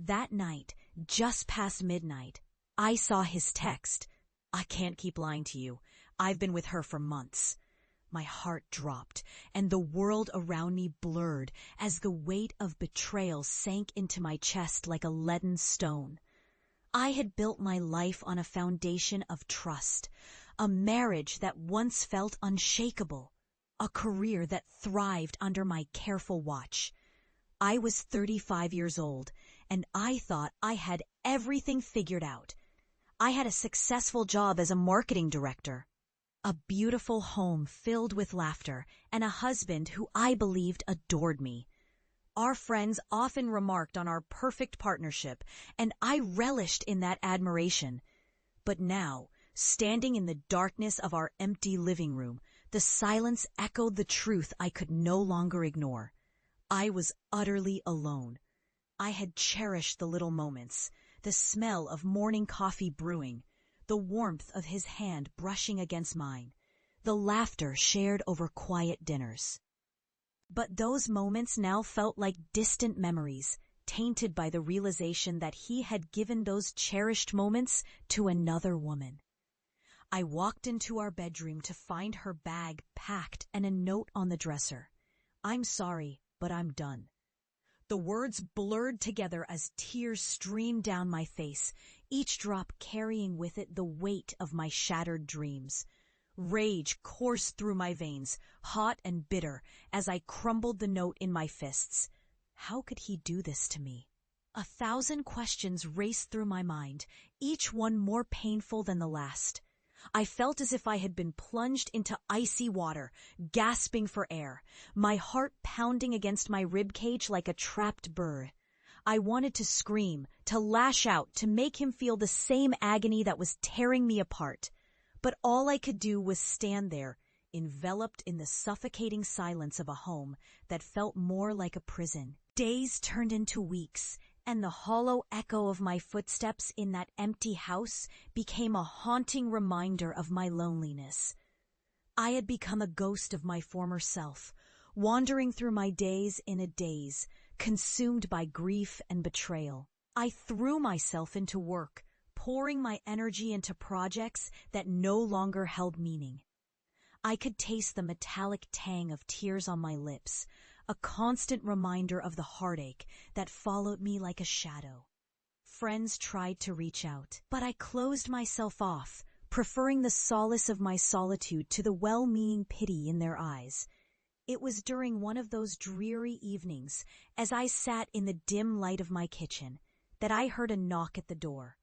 That night, just past midnight, I saw his text. "I can't keep lying to you. I've been with her for months." My heart dropped, and the world around me blurred as the weight of betrayal sank into my chest like a leaden stone. I had built my life on a foundation of trust, a marriage that once felt unshakable, a career that thrived under my careful watch. I was 35 years old, and I thought I had everything figured out. I had a successful job as a marketing director, a beautiful home filled with laughter, and a husband who I believed adored me. Our friends often remarked on our perfect partnership, and I relished in that admiration. But now, standing in the darkness of our empty living room, the silence echoed the truth I could no longer ignore. I was utterly alone. I had cherished the little moments, the smell of morning coffee brewing, the warmth of his hand brushing against mine, the laughter shared over quiet dinners. But those moments now felt like distant memories, tainted by the realization that he had given those cherished moments to another woman. I walked into our bedroom to find her bag packed and a note on the dresser. "I'm sorry, but I'm done." The words blurred together as tears streamed down my face, each drop carrying with it the weight of my shattered dreams. Rage coursed through my veins, hot and bitter, as I crumbled the note in my fists. How could he do this to me? 1,000 questions raced through my mind, each one more painful than the last. I felt as if I had been plunged into icy water, gasping for air, my heart pounding against my ribcage like a trapped bird. I wanted to scream, to lash out, to make him feel the same agony that was tearing me apart. But all I could do was stand there, enveloped in the suffocating silence of a home that felt more like a prison. Days turned into weeks, and the hollow echo of my footsteps in that empty house became a haunting reminder of my loneliness. I had become a ghost of my former self, wandering through my days in a daze, consumed by grief and betrayal. I threw myself into work, pouring my energy into projects that no longer held meaning. I could taste the metallic tang of tears on my lips, a constant reminder of the heartache that followed me like a shadow. Friends tried to reach out, but I closed myself off, preferring the solace of my solitude to the well-meaning pity in their eyes. It was during one of those dreary evenings, as I sat in the dim light of my kitchen, that I heard a knock at the door.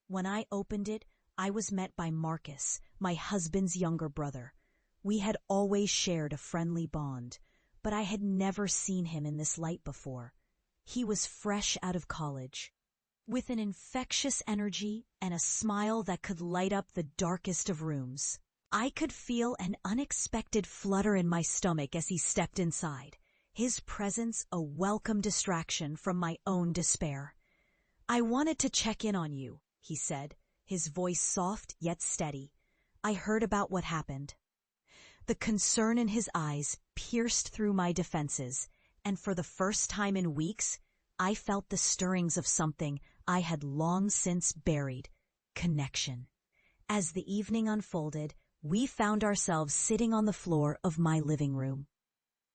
When I opened it, I was met by Marcus, my husband's younger brother. We had always shared a friendly bond, but I had never seen him in this light before. He was fresh out of college, with an infectious energy and a smile that could light up the darkest of rooms. I could feel an unexpected flutter in my stomach as he stepped inside, his presence a welcome distraction from my own despair. "I wanted to check in on you," he said, his voice soft yet steady. "I heard about what happened." The concern in his eyes pierced through my defenses, and for the first time in weeks, I felt the stirrings of something I had long since buried: connection. As the evening unfolded, we found ourselves sitting on the floor of my living room.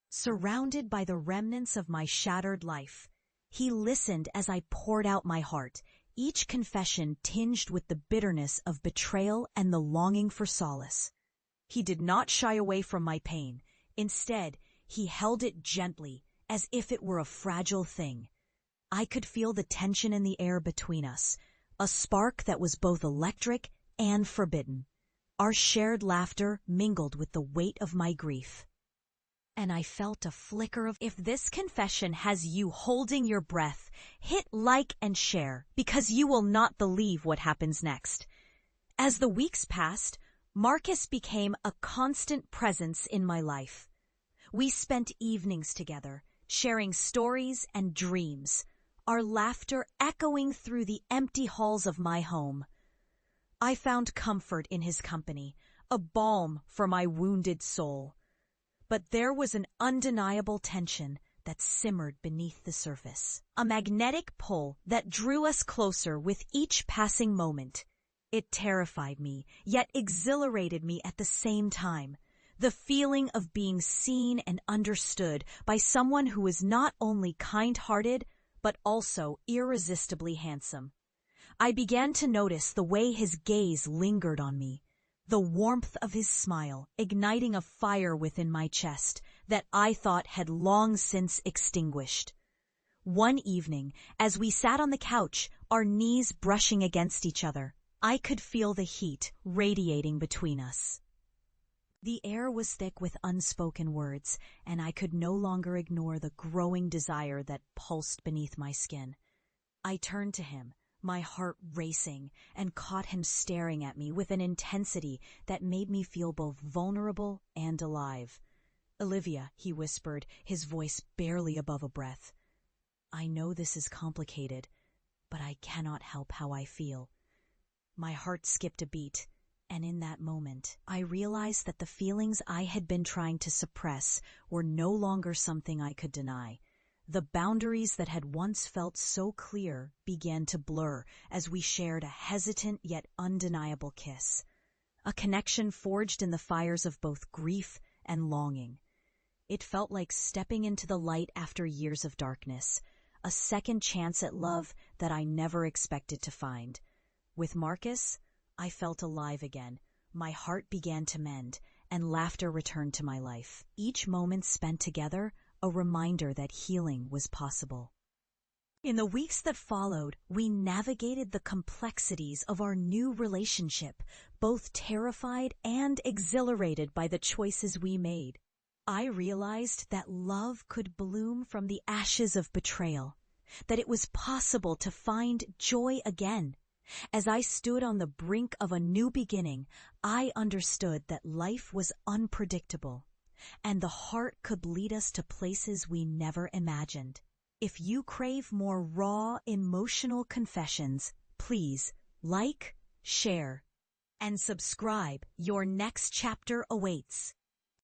Surrounded by the remnants of my shattered life, he listened as I poured out my heart, each confession tinged with the bitterness of betrayal and the longing for solace. He did not shy away from my pain. Instead, he held it gently, as if it were a fragile thing. I could feel the tension in the air between us, a spark that was both electric and forbidden. Our shared laughter mingled with the weight of my grief. And I felt a flicker of, if this confession has you holding your breath, hit like and share, because you will not believe what happens next. As the weeks passed, Marcus became a constant presence in my life. We spent evenings together, sharing stories and dreams, our laughter echoing through the empty halls of my home. I found comfort in his company, a balm for my wounded soul. But there was an undeniable tension, that simmered beneath the surface. A magnetic pull that drew us closer with each passing moment. It terrified me, yet exhilarated me at the same time. The feeling of being seen and understood by someone who was not only kind-hearted, but also irresistibly handsome. I began to notice the way his gaze lingered on me, the warmth of his smile igniting a fire within my chest that I thought had long since extinguished. One evening, as we sat on the couch, our knees brushing against each other, I could feel the heat radiating between us. The air was thick with unspoken words, and I could no longer ignore the growing desire that pulsed beneath my skin. I turned to him, my heart racing, and caught him staring at me with an intensity that made me feel both vulnerable and alive. "Olivia," he whispered, his voice barely above a breath. "I know this is complicated, but I cannot help how I feel." My heart skipped a beat, and in that moment, I realized that the feelings I had been trying to suppress were no longer something I could deny. The boundaries that had once felt so clear began to blur as we shared a hesitant yet undeniable kiss. A connection forged in the fires of both grief and longing. It felt like stepping into the light after years of darkness, a second chance at love that I never expected to find. With Marcus, I felt alive again. My heart began to mend, and laughter returned to my life. Each moment spent together, a reminder that healing was possible. In the weeks that followed, we navigated the complexities of our new relationship, both terrified and exhilarated by the choices we made. I realized that love could bloom from the ashes of betrayal, that it was possible to find joy again. As I stood on the brink of a new beginning, I understood that life was unpredictable, and the heart could lead us to places we never imagined. If you crave more raw, emotional confessions, please like, share, and subscribe. Your next chapter awaits.